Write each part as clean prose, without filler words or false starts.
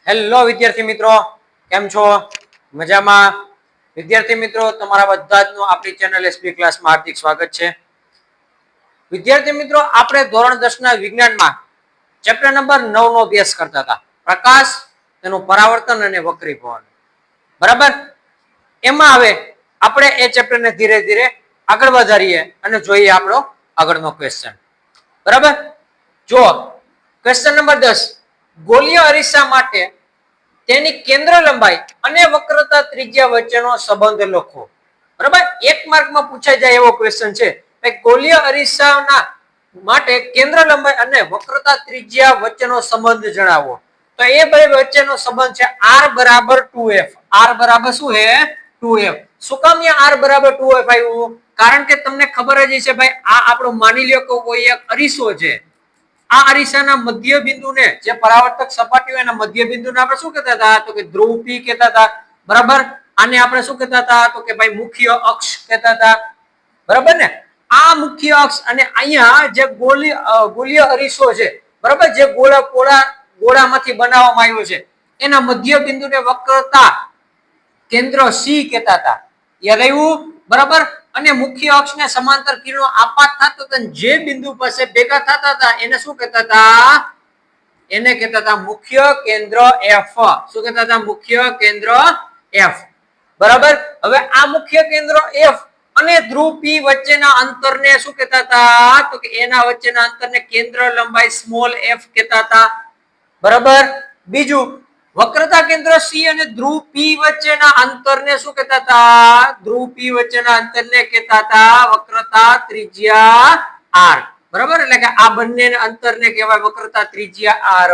Hello વિદ્યાર્થી મિત્રો, કેમ છો? મજામાં? વિદ્યાર્થી મિત્રો, તમારા બધાનું આપણી ચેનલ એસપી ક્લાસમાં હાર્દિક સ્વાગત છે. વિદ્યાર્થી મિત્રો, આપણે ધોરણ 10 ના વિજ્ઞાનમાં ચેપ્ટર નંબર 9 નો અભ્યાસ કરતા હતા. પ્રકાશ, તેનું પરાવર્તન અને વક્રીભવન. બરાબર? એમાં હવે આપણે એ ચેપ્ટરને ધીરે ધીરે આગળ વધારીએ અને જોઈએ આપણો આગળનો ક્વેશ્ચન. બરાબર? જો ક્વેશ્ચન નંબર 10, ગોળીય અરીસા માટે તેની કેન્દ્ર લંબાઈ અને વક્રતા ત્રિજ્યા વચ્ચેનો સંબંધ લખો. બરાબર? એક માર્કમાં પૂછાઈ જાય એવો ક્વેશ્ચન છે કે ગોળીય અરીસાના માટે કેન્દ્ર લંબાઈ અને વક્રતા ત્રિજ્યા વચ્ચેનો સંબંધ જણાવો. તો એ બે વચ્ચેનો સંબંધ છે r બરાબર 2f. r બરાબર શું છે? 2f. શું કામ અહીંયા r બરાબર 2f આવ્યું? કારણ કે તમને ખબર જ છે ભાઈ, આ આપણો માની લ્યો કે કોઈ એક અરીસો છે. આ અરીસાના મધ્ય બિંદુને, જે પરાવર્તક સપાટી હોય એના મધ્ય બિંદુને આપણે શું કહેતા હતા? તો કે ધ્રુવ P કહેતા હતા. બરાબર? આને આપણે શું કહેતા હતા? તો કે ભાઈ મુખ્ય અક્ષ કહેતા હતા. બરાબર ને? આ મુખ્ય અક્ષ અને અહીંયા જે ગોળીય અરીસો છે, બરાબર, જે ગોળામાંથી બનાવવામાં આવ્યો છે, એના મધ્ય બિંદુને વક્રતા કેન્દ્ર C કહેતા હતા. યાદ આવ્યું? બરાબર? અને મુખ્ય અક્ષને સમાંતર કિરણો આપાત થતો હતો, જે બિંદુ પાસે ભેગા થતા હતા એને શું કહેતા હતા? એને કહેતા હતા મુખ્ય કેન્દ્ર F. શું કહેતા હતા? મુખ્ય કેન્દ્ર F. બરાબર? હવે આ મુખ્ય કેન્દ્ર F અને ધ્રુવ P વચ્ચેના અંતરને શું કહેતા હતા? તો કે એના વચ્ચેના અંતરને કેન્દ્ર લંબાઈ સ્મોલ f કહેતા હતા. બરાબર? બીજું, વક્રતા કેન્દ્ર C અને ધ્રુવ P વચ્ચેના અંતરને શું કહેતા હતા? ધ્રુવ P વચ્ચેના અંતરને કહેતા હતા વક્રતા ત્રિજ્યા r. બરાબર? એટલે કે આ બંને અંતરને કહેવાય વક્રતા ત્રિજ્યા r.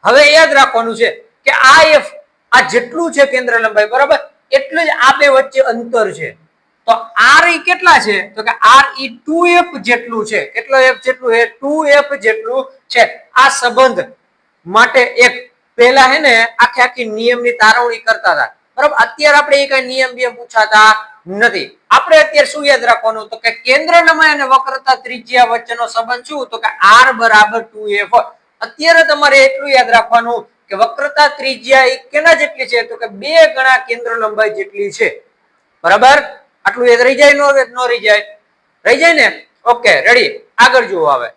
હવે યાદ રાખવાનું છે કે આ f, આ જેટલું છે કેન્દ્ર લંબાઈ, બરાબર, એટલું જ આ બે વચ્ચે અંતર છે. તો r ઈ કેટલા છે? તો કે r ઈ 2f જેટલું છે. કેટલો f જેટલું છે? 2f જેટલું છે. આ સંબંધ માટે એક પહેલા હે ને આખી નિયમની તારવણી કરતા હતા. બરાબર? અત્યારે આપણે એ કઈ નિયમ બે પૂછાતા નથી. આપણે અત્યારે શું યાદ રાખવાનું? તો કે કેન્દ્ર લંબાઈ અને વક્રતા ત્રિજ્યા વચ્ચેનો સંબંધ શું? તો કે r બરાબર 2f. અત્યારે તમારે એટલું યાદ રાખવાનું કે વક્રતા ત્રિજ્યા એ કેના જેટલી છે? તો કે 2 ગણા કેન્દ્ર લંબાઈ જેટલી છે. બરાબર? આટલું યાદ રહી જાય? નો રહી જાય? રહી જાય ને? Okay, ready. આગળ જુઓ. હવે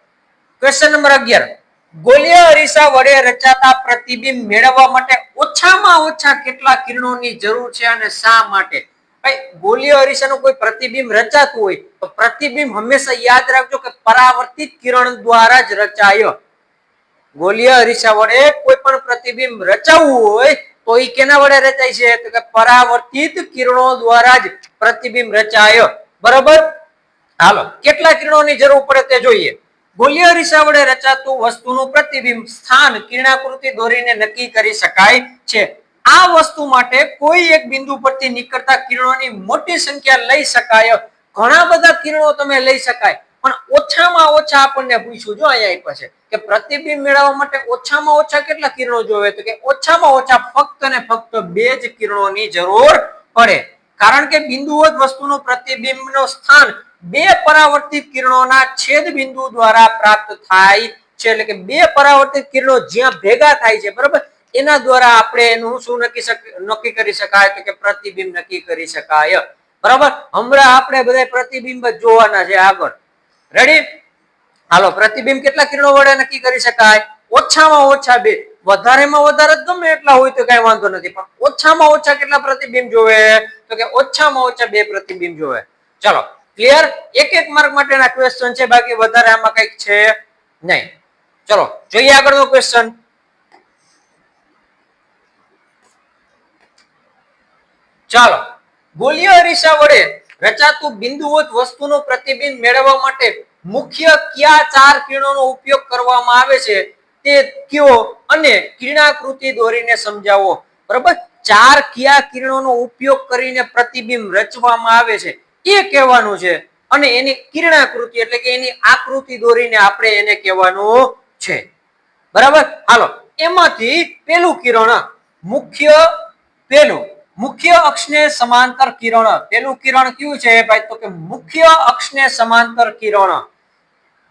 ક્વેશ્ચન નંબર 11, ગોળીય અરીસા વડે રચાતા પ્રતિબિંબ મેળવવા માટે ઓછામાં ઓછા કેટલા કિરણોની જરૂર છે અને શા માટે? ભાઈ, ગોળીય અરીસાનું કોઈ પ્રતિબિંબ રચાતું હોય તો પ્રતિબિંબ હંમેશા યાદ રાખજો કે પરાવર્તિત કિરણ દ્વારા જ રચાય. ગોળીય અરીસા વડે કોઈ પણ પ્રતિબિંબ રચાવવું હોય તો એ કેના વડે રચાય છે? તો કે પરાવર્તિત કિરણો દ્વારા જ પ્રતિબિંબ રચાય. બરાબર? હાલો, કેટલા કિરણોની જરૂર પડે તે જોઈએ. ગોળીય અરીસા વડે રચાતું વસ્તુનું પ્રતિબિંબ સ્થાન કિરણાકૃતિ દોરીને નક્કી કરી શકાય છે. આ વસ્તુ માટે કોઈ એક બિંદુ પરથી નીકળતા કિરણોની મોટી સંખ્યા લઈ શકાય. ઘણા બધા કિરણો તમે લઈ શકાય, પણ ઓછામાં ઓછા આપણને પૂછ્યું, જો અહીંયા આપ્યા છે કે પ્રતિબિંબ મેળવવા માટે ઓછામાં ઓછા કેટલા કિરણો જોવે? તો કે ઓછામાં ઓછા ફક્ત ને ફક્ત 2 જ કિરણોની જરૂર પડે. કારણ કે બિંદુવત વસ્તુનું પ્રતિબિંબનું સ્થાન 2 પરાવર્તિત કિરણોના છેદ બિંદુ દ્વારા પ્રાપ્ત થાય છે. એટલે કે 2 પરાવર્તિત કિરણો જ્યાં ભેગા થાય છે, બરાબર, એના દ્વારા આપણે એનું શું નક્કી કરી શકાય? તો કે પ્રતિબિંબ નક્કી કરી શકાય. બરાબર? હમણાં આપણે બધા પ્રતિબિંબ જ જોવાના છે આગળ. રેડી? હાલો, પ્રતિબિંબ કેટલા કિરણો વડે નક્કી કરી શકાય? ઓછામાં ઓછા 2. વધારેમાં વધારે ગમે એટલા હોય તો કઈ વાંધો નથી, પણ ઓછામાં ઓછા કેટલા પ્રતિબિંબ જોવે? તો કે ઓછામાં ઓછા 2 પ્રતિબિંબ જોવે. ચલો, ક્લિયર? એક માર્ક માટેના ક્વેશ્ચન છે, બાકી વધારે આમાં કઈક છે નહીં. ચલો જોઈએ આગળનો ક્વેશ્ચન. ચાલો, ગોળીય અરીસા વડે રચાતું બિંદુવત વસ્તુનું પ્રતિબિંબ મેળવવા માટે મુખ્ય કયા 4 કિરણોનો ઉપયોગ કરવામાં આવે છે તે કયો અને કિરણાકૃતિ દોરીને સમજાવો. બરાબર? 4 કયા કિરણોનો ઉપયોગ કરીને પ્રતિબિંબ રચવામાં આવે છે એ કહેવાનું છે, અને એની કિરણાકૃતિ એટલે કે એની આકૃતિ દોરીને આપણે એને કહેવાનું છે. બરાબર? હાલો, એમાંથી પેલું કિરણ મુખ્ય અક્ષને સમાંતર કિરણ. પેલું કિરણ કયું છે ભાઈ? તો કે મુખ્ય અક્ષને સમાંતર કિરણ.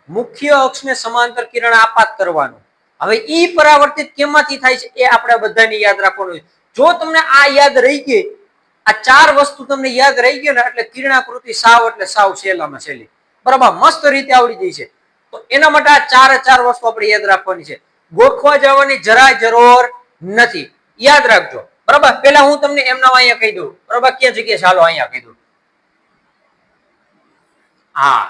મુખ્ય અક્ષને સમાંતર કિરણ આપાત કરવાનું. હવે ઈ પરાવર્તિત કેમાંથી થાય છે એ આપણે બધાને યાદ રાખવાનું છે. જો તમને આ યાદ રહી ગઈ, આ ચાર વસ્તુ તમને યાદ રહી ગઈ ને એટલે કિરણાકૃતિ સાવ એટલે સાવ સહેલામાં સહેલી, બરાબર, મસ્ત રીતે આવડી જાય છે. તો એના માટે આ ચાર વસ્તુ આપણે યાદ રાખવાની છે. ગોખવા જવાની જરાય જરૂર નથી, યાદ રાખજો, બરાબર. પેલા હું તમને એમના અહીંયા કહી દઉં, બરાબર, ક્યાં જગ્યાએ, ચાલો અહીંયા કહી દઉં. હા,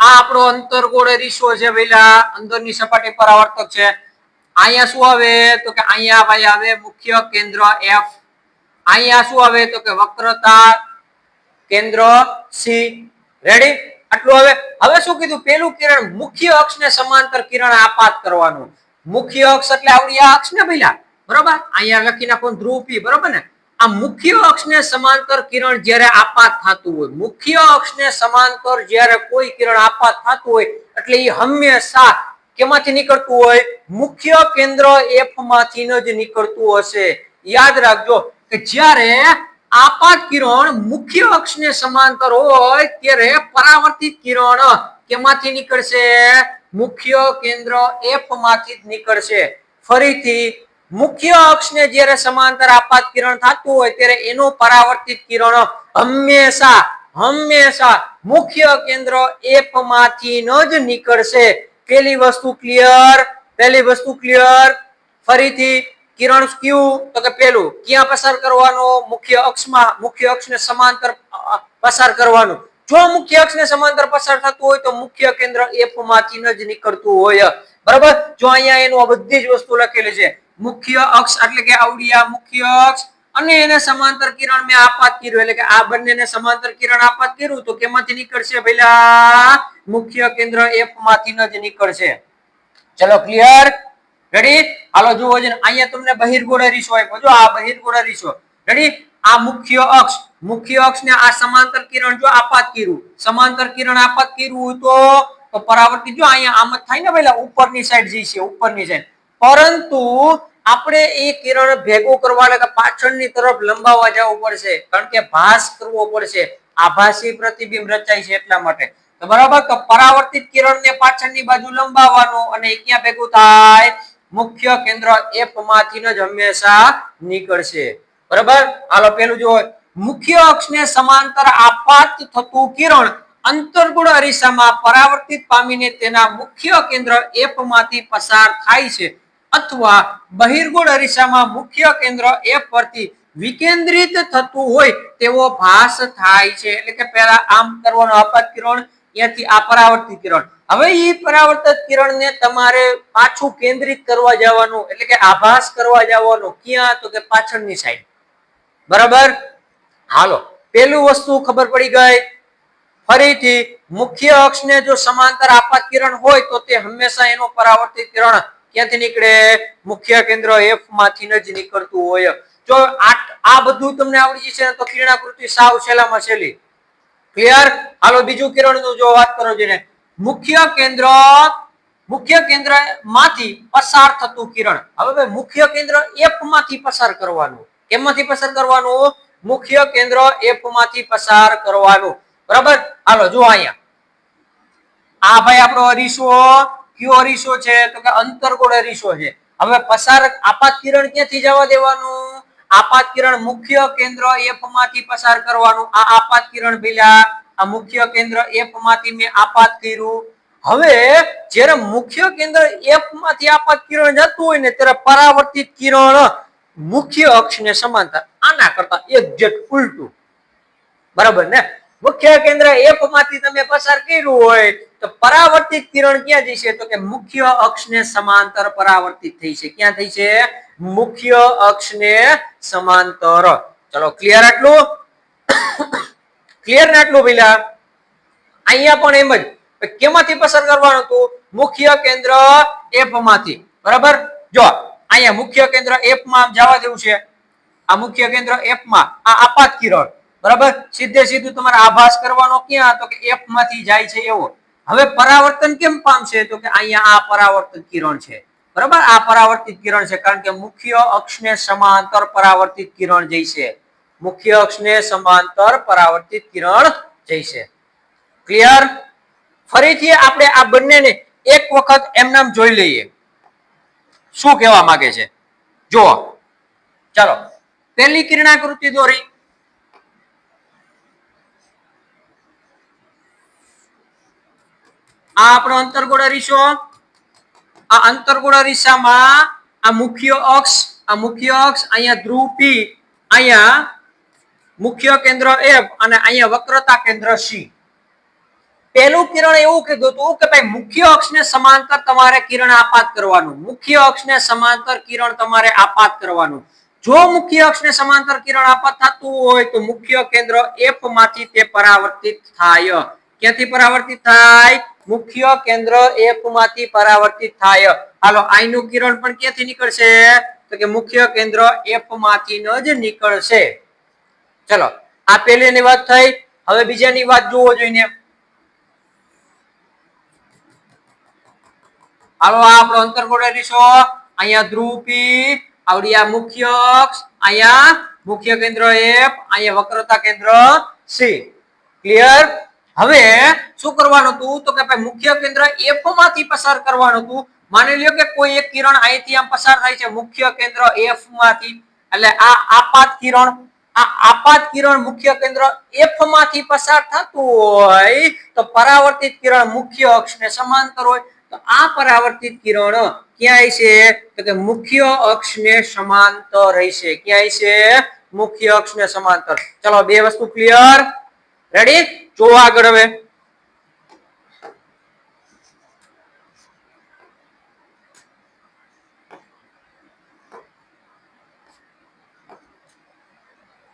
આ આપણો અંતર્ગોળ અરીસો છે, પેલા અંદરની સપાટી પર આવર્તક છે. અહીંયા શું આવે તો કે અહીંયા ભાઈ આવે મુખ્ય કેન્દ્ર F, અહીંયા શું આવે તો કે વક્રતા કેન્દ્ર C. રેડી? આટલું. હવે શું કીધું? પેલું કિરણ મુખ્ય અક્ષને સમાંતર કિરણ આપાત કરવાનું. મુખ્ય અક્ષ એટલે આવડી આ અક્ષ ને પેલા, બરોબર, અહીંયા લખી નાખો ધ્રુવ P, બરોબર ને. આ મુખ્ય અક્ષને સમાંતર કિરણ જ્યારે આપાત થતું હોય, મુખ્ય અક્ષને સમાંતર જ્યારે કોઈ કિરણ આપાત થતું હોય એટલે એ હંમેશા કેમાંથી નીકળતું હોય? મુખ્ય કેન્દ્ર F માંથી જ નીકળતું હશે. યાદ રાખજો કે જ્યારે આપાત કિરણ મુખ્ય અક્ષને સમાંતર હોય ત્યારે પરાવર્તિત કિરણ કેમાંથી નીકળશે? મુખ્ય કેન્દ્ર F માંથી જ નીકળશે. ફરીથી, મુખ્ય અક્ષને જ્યારે સમાંતર આપાત કિરણ થતું હોય ત્યારે એનું પરાવર્તિત કિરણ હંમેશા મુખ્ય કેન્દ્ર F માંથી જ નીકળશે. પેલી વસ્તુ ક્લિયર? ફરીથી, કિરણ કયું તો કે પેલું ક્યાં પસાર કરવાનું? મુખ્ય અક્ષમાં, મુખ્ય અક્ષને સમાંતર પસાર કરવાનું. જો મુખ્ય અક્ષને સમાંતર પસાર થતું હોય તો મુખ્ય કેન્દ્ર F માંથી જ નીકળતું હોય, બરાબર. જો અહીંયા એનું બધી જ વસ્તુ લખેલી છે. મુખ્ય અક્ષ એટલે કે આવડિયા મુખ્ય અક્ષ અને એને સમાંતર કિરણ મેં આપાત કર્યું, એટલે કે આ બંનેને સમાંતર કિરણ આપાત કર્યું તો કેમાંથી નીકળશે? પહેલા મુખ્ય કેન્દ્ર F માંથી જ નીકળશે. ચલો, ક્લિયર? રેડી? હાલો જુઓ છે, અહીંયા તમને બહિર્ગોળ અરીસો આપ્યો. જો આ બહિર્ગોળ અરીસો, રેડી? આ મુખ્ય અક્ષને આ સમાંતર કિરણ જો આપાત કર્યું, સમાંતર કિરણ આપાત કર્યું તો પરાવર્તિત જો અહીંયા આમ જ થાય ને પહેલા ઉપરની સાઈડ જઈશે, ઉપરની સાઈડ. પરંતુ આપણે એ કિરણ ભેગું કરવા એટલે પાછળની તરફ લંબાવવા જવું પડશે, કારણ કે ભાસ કરવો પડશે. આભાસી પ્રતિબિંબ રચાય છે એટલા માટે. તો બરાબર, તો પરાવર્તિત કિરણને પાછળની બાજુ લંબાવવાનું અને એ ક્યાં ભેગું થાય? મુખ્ય કેન્દ્ર F માંથી જ હંમેશા નીકળશે, બરાબર. હાલો પેલું જો, મુખ્ય અક્ષને સમાંતર આપાત થતું કિરણ અંતર્ગોળ અરીસામાં પરાવર્તિત પામીને તેના મુખ્ય કેન્દ્ર F માંથી પસાર થાય છે અથવા બહિર્ગોળ અરીસામાં મુખ્ય કેન્દ્ર F પરથી વિકેન્દ્રિત થતું હોય તેવો ભાસ થાય છે. એટલે કે પહેલા આમ કરવાનો આપાત કિરણ, ત્યાંથી આ પરાવર્તિત કિરણ. હવે એ પરાવર્તિત કિરણને તમારે પાછું કેન્દ્રિત કરવા જવાનું, એટલે કે આભાસ કરવા જવાનું. ક્યાં? તો કે પાછળની સાઈડ, બરાબર. હાલો, પેલું વસ્તુ ખબર પડી ગઈ. ફરીથી, મુખ્ય અક્ષને જો સમાંતર આપાત કિરણ હોય તો તે હંમેશા એનો પરાવર્તિત કિરણ ક્યાંથી નીકળે? મુખ્ય કેન્દ્ર F માંથી જ નીકળતું હોય. જો આ બધું તમને આવડી જશે તો કિરણાકૃતિ સાવ સહેલામાં સહેલી. ક્લિયર? હાલો બીજું કિરણનું જો વાત કરો છો ને, મુખ્ય કેન્દ્ર માંથી પસાર થતું કિરણ. હવે મુખ્ય કેન્દ્ર F માંથી પસાર કરવાનું. કેમાંથી પસાર કરવાનું? મુખ્ય કેન્દ્ર F માંથી પસાર કરવાનું, બરાબર. હાલો જો અહીંયા આ ભાઈ આપણો અરીસો કયો અરીસો છે તો કે અંતર્ગોળ અરીસો છે. હવે પસાર આપાત કિરણ ક્યાંથી જવા દેવાનું? આપાત કિરણ મુખ્ય કેન્દ્ર F માંથી પસાર કરવાનું. આ આપાત કિરણ પેલા આ મુખ્ય કેન્દ્ર F માંથી મેં આપાત કર્યું. હવે જ્યારે મુખ્ય કેન્દ્ર F માંથી આપાત કિરણ જતું હોય ને ત્યારે પરાવર્તિત કિરણ મુખ્ય અક્ષને સમાંતર, આના કરતા એક્ઝેક્ટ ઉલટું, બરાબર ને. મુખ્ય કેન્દ્ર F માંથી તમે પસાર કર્યું હોય તો પરાવર્તિત કિરણ ક્યાં જશે? તો કે મુખ્ય અક્ષને સમાંતર પરાવર્તિત થઈ છે. ક્યાં થઈ છે? મુખ્ય અક્ષને સમાંતર. ચલો, ક્લિયર? આટલું ક્લિયર ને? આટલું પેલા અહીંયા પણ એમ જ કેમાંથી પસાર કરવાનું હતું? મુખ્ય કેન્દ્ર F માંથી, બરાબર. જો અહીંયા મુખ્ય કેન્દ્ર F માં જવા દેવું છે. આ મુખ્ય કેન્દ્ર F માં આ આપાત કિરણ, બરાબર. સીધે સીધું તમારે આભાસ કરવાનો ક્યાં? તો કે F માંથી જાય છે એવો. હવે પરાવર્તન કેમ પામશે? તો કે અહીંયા આ પરાવર્તિત કિરણ છે, બરાબર. આ પરાવર્તિત કિરણ છે કારણ કે મુખ્ય અક્ષને સમાંતર પરાવર્તિત કિરણ જઈશે. મુખ્ય અક્ષને સમાંતર પરાવર્તિત કિરણ જઈશે. ક્લિયર? ફરીથી આપણે આ બંનેને એક વખત એમનામ જોઈ લઈએ શું કહેવા માંગે છે. જો ચાલો પહેલી કિરણાકૃતિ દોરી. આ આપણો અંતર્ગોળ અરીસો. આ અંતર્ગોળ અરીસામાં આ મુખ્ય અક્ષ અહીંયા ધ્રુવ પી, અહીંયા મુખ્ય કેન્દ્ર એફ અને અહીંયા વક્રતા કેન્દ્ર સી. પહેલું કિરણ એવું કીધું હતું કે ભાઈ મુખ્ય અક્ષને સમાંતર તમારે કિરણ આપાત કરવાનું. મુખ્ય અક્ષને સમાંતર કિરણ તમારે આપાત કરવાનું. જો મુખ્ય અક્ષને સમાંતર કિરણ આપાત થતું હોય તો મુખ્ય કેન્દ્ર એફ માંથી તે પરાવર્તિત થાય. ક્યાંથી પરાવર્તિત થાય? મુખ્ય કેન્દ્ર એફ માંથી પરાવર્તિત થાય. હાલો આઈનું કિરણ પણ ક્યાંથી નીકળશે? તો કે મુખ્ય કેન્દ્ર એફ માંથી જ નીકળશે. ચલો આ પહેલીની વાત થઈ. હવે બીજાની વાત જોવો જોઈએ. હાલો આ આપણો અંતર્ગોળ અરીસો. અહીંયા ધ્રુવ પી, આવડી આ મુખ્ય અક્ષ, અહીંયા મુખ્ય કેન્દ્ર એફ, અહીંયા વક્રતા કેન્દ્ર સી. ક્લિયર? હવે શું કરવાનું હતું? તો કે ભાઈ મુખ્ય કેન્દ્ર એફ માંથી પસાર કરવાનું હતું. માની લ્યો કે કોઈ એક કિરણ અહીંથી આમ પસાર થાય છે મુખ્ય કેન્દ્ર એફ માંથી, એટલે આ આપાત કિરણ મુખ્ય કેન્દ્ર એફ માંથી પસાર થતું હોય તો પરાવર્તિત કિરણ મુખ્ય અક્ષને સમાંતર હોય. તો આ પરાવર્તિત કિરણ ક્યાં છે? તો કે મુખ્ય અક્ષને સમાંતર રહેશે. ક્યાં છે? મુખ્ય અક્ષને સમાંતર. ચલો બે વસ્તુ ક્લિયર? રેડી? જો આગળ હવે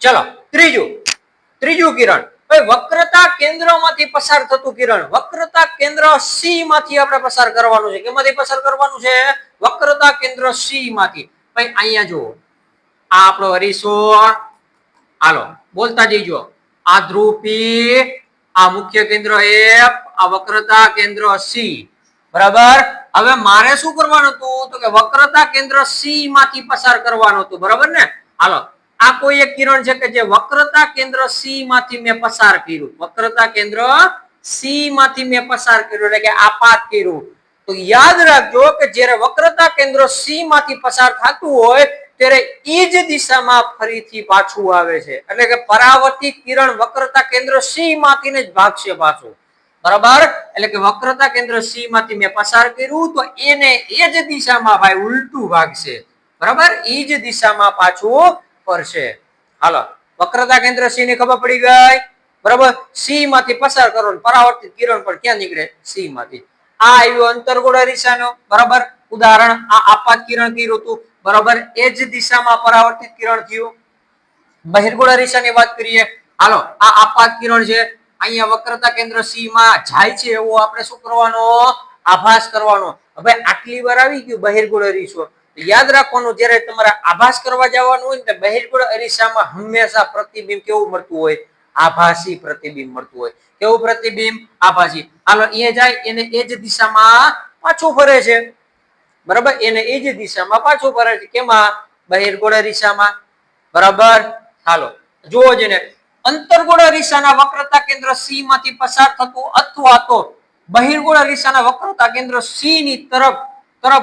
ચલો ત્રીજું કિરણ. ભાઈ વક્રતા કેન્દ્રમાંથી પસાર થતું કિરણ. વક્રતા કેન્દ્ર સી માંથી આપણે પસાર કરવાનું છે. કેમાંથી પસાર કરવાનું છે? વક્રતા કેન્દ્ર સી માંથી. ભાઈ અહીંયા જુઓ આ આપણો અરીસો. હાલો બોલતા જઈજો. આ ધ્રુવ પી, આ મુખ્ય કેન્દ્ર એફ, આ વક્રતા કેન્દ્ર સી. બરાબર? હવે મારે શું કરવાનું હતું? તો કે વક્રતા કેન્દ્ર સી માંથી પસાર કરવાનું હતું. બરાબર ને? હાલો આ કોઈ એક કિરણ છે કે જે વક્રતા કેન્દ્ર સી માંથી મેં પસાર કર્યું. વક્રતા કેન્દ્ર સી માંથી મેં પસાર કર્યું એટલે કે આપાત કર્યું. તો યાદ રાખજો કે જ્યારે વક્રતા કેન્દ્ર સી માંથી પસાર થતું હોય ત્યારે એ જ દિશામાં ફરીથી પાછું આવે છે. એટલે કે પરાવર્તિત કિરણ વક્રતા કેન્દ્ર સી માંથી જ ભાગશે પાછું. બરાબર? એટલે કે વક્રતા કેન્દ્ર સી માંથી મેં પસાર કર્યું તો એને એ જ દિશામાં ભાઈ ઉલટું ભાગશે. બરાબર? એ જ દિશામાં પાછું ફરશે. હાલો વક્રતા કેન્દ્ર સી ની ખબર પડી ગઈ. બરાબર? સી માંથી પસાર કરો પરાવર્તિત કિરણ પણ ક્યાં નીકળે? સી માંથી. આ આવ્યું અંતર્ગોળ અરીસાનો. બરાબર? ઉદાહરણ આ આપાત કિરણ કર્યું હતું. બરાબર? એ જ દિશામાં પરાવર્તિત કિરણ થયું. બહિર્ગોળ અરીસાની વાત કરીએ. હાલો આ આપાત કિરણ છે. અહીંયા વક્રતા કેન્દ્ર સી માં જાય છે એવો આપણે શું કરવાનો? આભાસ કરવાનો. હવે આટલી વાર આવી ગયું બહિર્ગોળ અરીસો. યાદ રાખવાનું જ્યારે તમારે આભાસ કરવા જવાનું હોય ને બહિર્ગોળ અરીસામાં હંમેશા પ્રતિબિંબ કેવું મળતું હોય? આભાસી પ્રતિબિંબ મળતું હોય. કેવું પ્રતિબિંબ? આભાસી. હાલો અહીંયા જાય એને એ જ દિશામાં પાછું ફરે છે. બરાબર? એને એ જ દિશામાં પાછું ફરે છે. કેમાં? બહિર્ગોળ અરીસામાં. બરાબર? હાલો જુઓ જેને અંતર્ગોળ અરીસાના વક્રતા કેન્દ્ર સી માંથી પસાર થતું અથવા તો બહિર્ગોળ અરીસાના વક્રતા કેન્દ્ર સી ની તરફ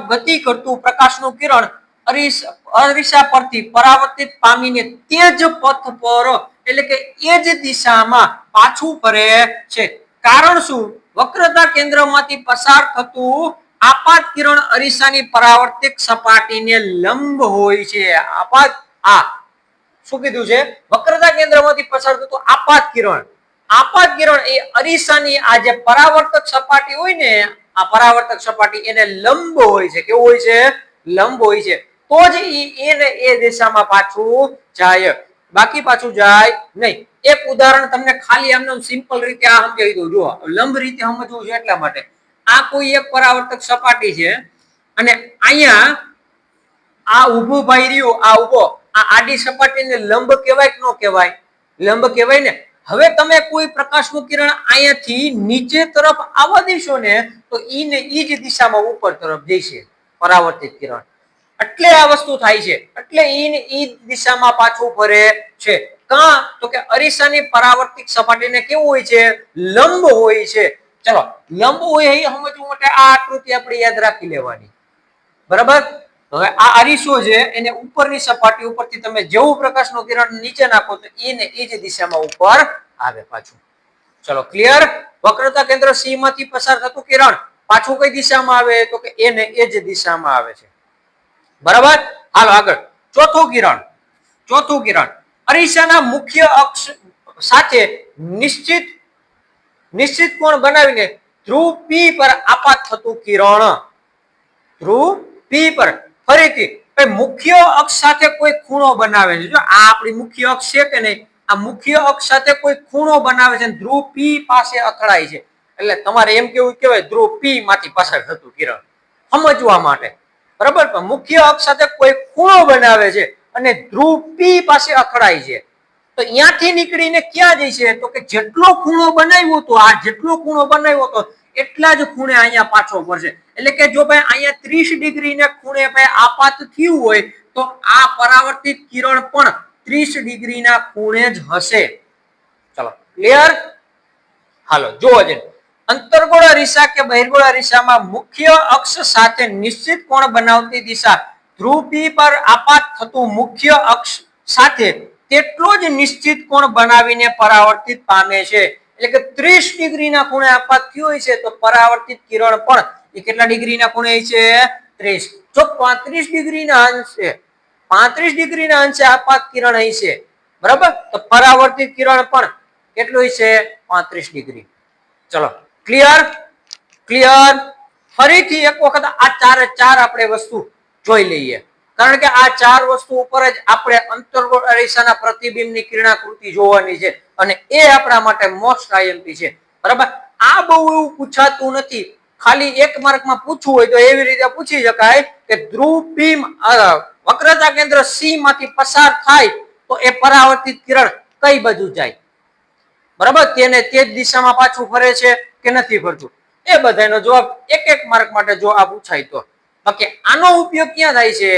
ગતિ કરતું પ્રકાશનું કિરણ અરીસા પરથી પરાવર્તિત પામીને તે જ પથ પર એટલે કે એ જ દિશામાં પાછું ફરે છે. કારણ શું? વક્રતા કેન્દ્રમાંથી પસાર થતું આપાત કિરણ અરીસાની પરાવર્તિત સપાટીને લંબ હોય છે. આપાત શું કીધું છે? વક્રતા કેન્દ્રમાંથી પસાર થતું આપાત કિરણ એ અરીસાની આ જે પરાવર્તક સપાટી હોય ને, આ પરાવર્તક સપાટી એને લંબ હોય છે. કેવું હોય છે? લંબ હોય છે. તો જ એને એ દિશામાં પાછું જાય, બાકી પાછું જાય નહીં. એક ઉદાહરણ તમને ખાલી આમને સિમ્પલ રીતે આ સમજાવી દઉં. જુઓ લંબ રીતે સમજવું છે એટલા માટે. આ કોઈ એક પરાવર્તક સપાટી છે અને અહીંયા આ ઊભું ભાઈ રહ્યું, આ ઊભો, આ આડી સપાટીને લંબ કહેવાય કે ન કહેવાય? લંબ કહેવાય ને. હવે તમે કોઈ પ્રકાશનું કિરણ અહીંયાથી નીચે તરફ આવવા દેશો ને તો ઈને ઈ જ દિશામાં ઉપર તરફ જશે પરાવર્તિત કિરણ. એટલે આ વસ્તુ થાય છે. એટલે ઈને ઈ દિશામાં પાછું ફરે છે. તો કે અરીસાની પરાવર્તિત સપાટીને કેવું હોય છે? લંબ હોય છે. ચલો લંબ હોય એ સમજવા માટે આ આકૃતિ આપણે યાદ રાખી લેવાની, બરાબર. હવે આ અરીસો છે એને ઉપરની સપાટી ઉપરથી તમે જેવું પ્રકાશનું કિરણ નીચે નાખો તો એને એ જ દિશામાં ઉપર આવે પાછું. ચલો ક્લિયર. વક્રતા કેન્દ્ર સી માંથી પસાર થતું કિરણ પાછું કઈ દિશામાં આવે તો કે એને એ જ દિશામાં આવે છે, બરાબર. હાલો આગળ ચોથું કિરણ. ચોથું કિરણ અરીસાના મુખ્ય અક્ષ સાથે નિશ્ચિત કોણ બનાવીને ધ્રુવ પી પર આપાત થતું કિરણ. ધ્રુવ પી પર ફરીથી મુખ્ય અક્ષ સાથે કોઈ ખૂણો બનાવે છે. જો આ આપણી મુખ્ય અક્ષ છે કે નહીં, આ મુખ્ય અક્ષ સાથે કોઈ ખૂણો બનાવે છે, ધ્રુવ પી પાસે અથડાય છે. એટલે તમારે એમ કેવું કહેવાય ધ્રુવ પી માંથી પસાર થતું કિરણ સમજવા માટે, બરાબર. મુખ્ય અક્ષ સાથે કોઈ ખૂણો બનાવે છે અને ધ્રુવ પી પાસે અથડાય છે તો અહીંયાથી નીકળીને ક્યાં જશે તો કે જેટલો ખૂણો બનાવ્યો હતો, આ જેટલો ખૂણો બનાવ્યો હતો એટલા જ ખૂણે અહીંયા પાછો પડશે. એટલે કે જો ભાઈ અહીંયા 30 ડિગ્રી ને ખૂણે ભાઈ આપાત થયું હોય તો આ પરાવર્તિત કિરણ પણ 30 ડિગ્રી ના ખૂણે જ હશે. ચલો ક્લિયર. હાલો જોવો છે અંતર્ગોળ અરીસા કે બહિર્ગોળ અરીસામાં મુખ્ય અક્ષ સાથે નિશ્ચિત કોણ બનાવતી દિશા ધ્રુવ પી પર આપાત થતું મુખ્ય અક્ષ સાથે તેટલો જ નિશ્ચિત કોણ બનાવીને પરાવર્તિત પામે છે. એટલે કે 30 ડિગ્રીના ખૂણે આપાત થયો હોય છે તો પરાવર્તિત કિરણ પણ એ કેટલા ડિગ્રીના ખૂણે છે 30. જો 35 ડિગ્રીના અંશે 35 ડિગ્રીના અંશે આપાત કિરણ અહીં છે, બરાબર, તો પરાવર્તિત કિરણ પણ કેટલું છે 35 ડિગ્રી. ચલો ક્લિયર. ક્લિયર. ફરીથી એક વખત આ ચાર આપણે વસ્તુ જોઈ લઈએ, કારણ કે આ ચાર વસ્તુ ઉપર જ આપણે અંતર્ગોળ અરીસાના પ્રતિબિંબની કિરણાકૃતિ જોવાની છે અને એ આપણા માટે મોસ્ટ આઈએમપી છે, બરાબર. આ બહુ એવું પૂછાતું નથી, ખાલી એક માર્કમાં પૂછવું હોય તો એવી રીતે પૂછી શકાય કે ધ્રુવ પી વક્રતા કેન્દ્ર સી માંથી પસાર થાય તો એ પરાવર્તિત કિરણ કઈ બાજુ જાય, બરાબર, તેને તે જ દિશામાં પાછું ફરે છે કે નથી ફરતું. એ બધાનો જવાબ એક માર્ક માટે જો આ પૂછાય તો. બાકી આનો ઉપયોગ ક્યાં થાય છે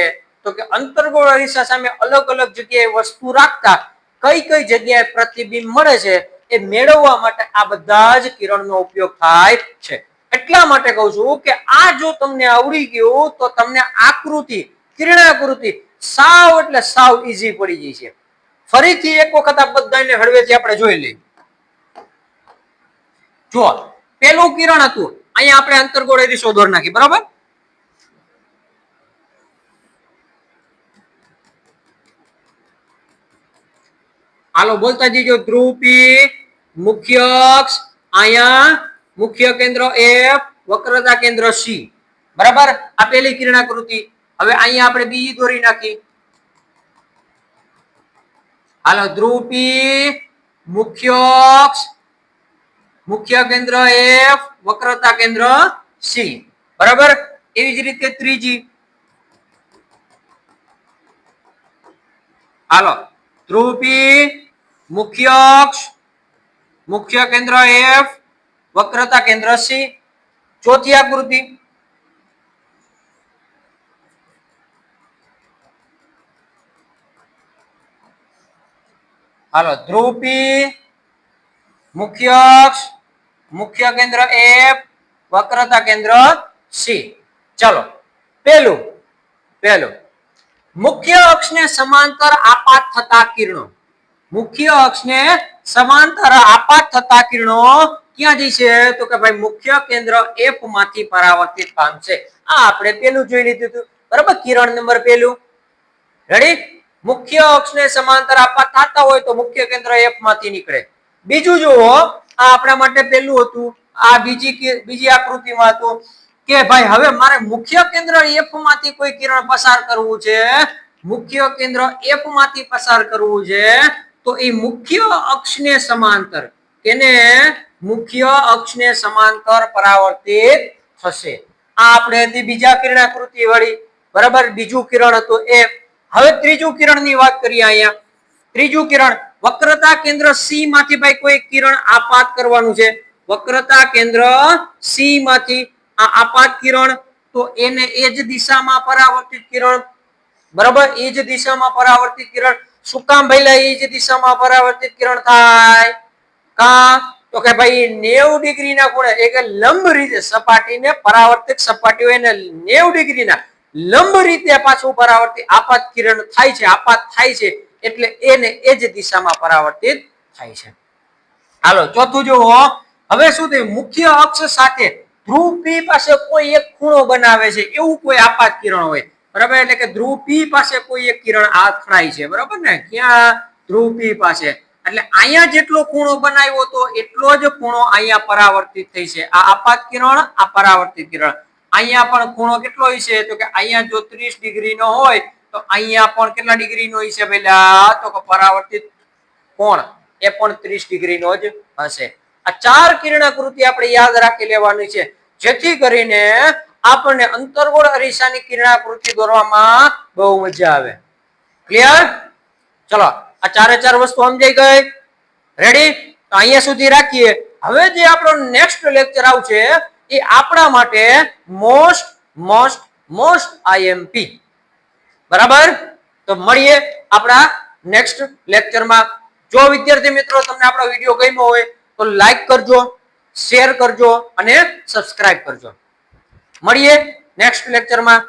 તો કે અંતર્ગોળ અરીસા સામે અલગ અલગ જગ્યાએ વસ્તુ રાખતા કઈ જગ્યાએ પ્રતિબિંબ મળે છે એ મેળવવા માટે આ બધા જ કિરણનો ઉપયોગ થાય છે. એટલા માટે કહું છું કે આ જો તમને આવડી ગયું તો તમને આકૃતિ કિરણાકૃતિ સાવ એટલે સાવ ઈઝી પડી જશે. ફરીથી એક વખત આ બધાને હળવેથી આપણે જોઈ લઈએ. જો પેલું કિરણ હતું અહીંયા આપણે અંતર્ગોળ અરીસો દોરી નાખી, બરાબર. હાલો બોલતા જજો. ધ્રુવ પી, મુખ્ય અક્ષ અહીંયા, મુખ્ય કેન્દ્ર એફ, વક્રતા કેન્દ્ર સી, બરાબર. આ પેલી કિરણાકૃતિ. હવે અહીંયા આપણે બીજી દોરી નાખી. હાલો ધ્રુવ પી, મુખ્ય અક્ષ, મુખ્ય કેન્દ્ર એફ, વક્રતા કેન્દ્ર સી, બરાબર. એવી જ રીતે ત્રીજી. હાલો ધ્રુવ પી, મુખ્ય અક્ષ, મુખ્ય કેન્દ્ર એફ, વક્રતા કેન્દ્ર સી. ચોથી આકૃતિ. હાલો ધ્રુવ પી, મુખ્ય અક્ષ, મુખ્ય કેન્દ્ર એફ, વક્રતા કેન્દ્ર સી. ચલો પહેલું મુખ્ય અક્ષને સમાંતર આપાત થતા કિરણો. મુખ્ય અક્ષને સમાંતર આપાત થતા કિરણો ક્યાં જશે તો કે ભાઈ મુખ્ય કેન્દ્ર એફ માંથી પરાવર્તિત પામશે. આ આપણે પેલું જોઈ લીધું હતું, બરાબર. કિરણ નંબર પહેલું. રેડી. મુખ્ય અક્ષને સમાંતર આપાત થતા હોય તો મુખ્ય કેન્દ્ર એફ માંથી નીકળે. બીજું જુઓ, આ આપણા માટે પેલું હતું, આ બીજી આકૃતિમાં હતું કે ભાઈ હવે મારે મુખ્ય કેન્દ્ર એફ માંથી કોઈ કિરણ પસાર કરવું છે, મુખ્ય કેન્દ્ર એફ માંથી પસાર કરવું છે તો એ મુખ્ય અક્ષને સમાંતર કેને મુખ્ય અક્ષને સમાંતર પરાવર્તિત થશે. આ આપણે હતી બીજા કિરણાકૃતિ વાળી, બરાબર. બીજું કિરણ હતું એ. હવે ત્રીજું કિરણની વાત કરીએ. અહીંયા ત્રીજું કિરણ વક્રતા કેન્દ્ર સી માંથી ભાઈ કોઈ કિરણ આપાત કરવાનું છે. વક્રતા કેન્દ્ર સી માંથી આ આપાત કિરણ તો એને એ જ દિશામાં પરાવર્તિત કિરણ, બરાબર. એ જ દિશામાં પરાવર્તિત કિરણ. શું કામ ભઈલા એ જ દિશામાં પરાવર્તિત કિરણ થાય? કા તો તો કે ભાઈ 90 ડિગ્રીના ખૂણે એક લંબ રીતે સપાટીને પરાવર્તિત સપાટી હોય ને 90 ડિગ્રીના લંબ રીતે પાછું પરાવર્તિત આપાત કિરણ થાય છે, આપાત થાય છે એટલે એને એ જ દિશામાં પરાવર્તિત થાય છે. હાલો ચોથું જુઓ. હવે શું થયું? મુખ્ય અક્ષ સાથે ધ્રુવ P પાસે કોઈ એક ખૂણો બનાવે છે એવું કોઈ આપાત કિરણ હોય, બરાબર? એટલે કે ધ્રુવ P પાસે કોઈ એક કિરણ અથડાય છે, બરાબર ને? ક્યાં? ધ્રુવ P પાસે. એટલે અહીંયા જેટલો ખૂણો બનાવ્યો તો એટલો જ ખૂણો અહીંયા પરાવર્તિત થઈ છે. આ આપાત કિરણ, આ પરાવર્તિત કિરણ. અહીંયા પણ ખૂણો કેટલો હોય છે? તો કે અહીંયા જો 30 ડિગ્રીનો હોય તો અહીંયા પણ કેટલા ડિગ્રીનો હોય છે પેલા? તો કે પરાવર્તિત કોણ એ પણ 30 ડિગ્રીનો જ હશે. આ ચાર કિરણાકૃતિ આપણે યાદ રાખી લેવાની છે જેથી કરીને આપણને અંતર્ગોળ અરીસાની કિરણાકૃતિ દોરવામાં બહુ મજા આવે. ક્લિયર? ચલો આ ચારે ચાર વસ્તુ સમજાઈ ગઈ? રેડી? તો અહીંયા સુધી રાખીએ. હવે જે આપણો નેક્સ્ટ લેક્ચર આવશે એ આપણા માટે મોસ્ટ આઈએમપી. બરાબર? તો મળીએ આપણા નેક્સ્ટ લેક્ચરમાં. જો વિદ્યાર્થી મિત્રો તમને આપણો વિડીયો ગમ્યો હોય તો લાઈક કરજો, શેર કરજો અને સબસ્ક્રાઇબ કરજો. મળીએ નેક્સ્ટ લેક્ચરમાં.